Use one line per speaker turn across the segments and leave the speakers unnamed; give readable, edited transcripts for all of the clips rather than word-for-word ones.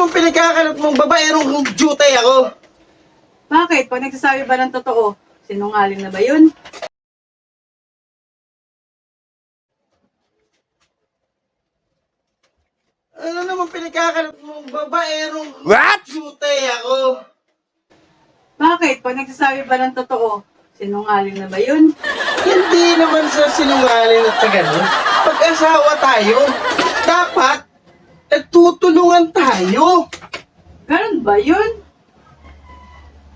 naman pinagkakalat mong babaerong jutay ako?
Bakit? Pag nagsasabi ba ng totoo, sinungaling na ba yun?
Ano naman pinagkakalat mong babaerong
What?
jutay ako?
Bakit? Pag nagsasabi ba ng totoo, sinungaling na ba yun?
Hindi naman sa sinungaling at sa ganun. Pag-asawa tayo, dapat nagtutulungan tayo.
Ganun ba yun?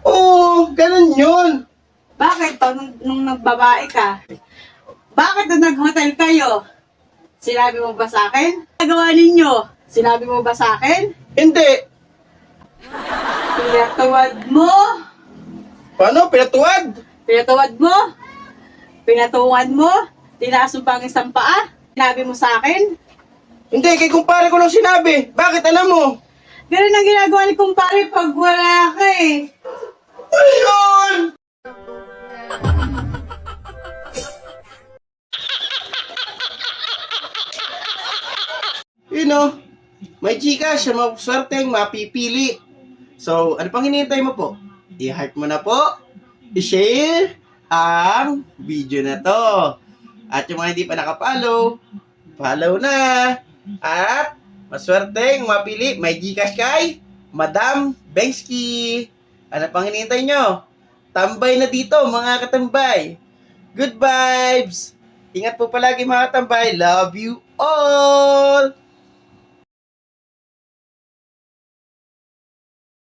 Oo, ganun yun.
Bakit to nung nagbabae ka? Bakit nung nag-hotel kayo? Sinabi mo ba sa akin? Nagawa ninyo? Sinabi mo ba sa akin?
Hindi.
Pinatuwad mo?
Paano? Pinatuwad?
Pinatuwad mo? Pinatungan mo? Tinaas mo pang isang paa? Sinabi mo sa akin?
Hindi, kay kumpare ko lang sinabi. Bakit alam mo?
Ganun ang ginagawa ni kumpare pag wala ka eh.
Ayun! You know, may chika siya maswerteng mapipili. So, ano pang hinihintay mo po? I-heart mo na po. I-share ang video na to. At yung mga hindi pa nakapollow, follow na. At maswerteng mapili, may Gcash kay Madam Bengski. Ano pang hinihintay nyo? Tambay na dito mga katambay. Good vibes! Ingat po palagi mga katambay. Love you all!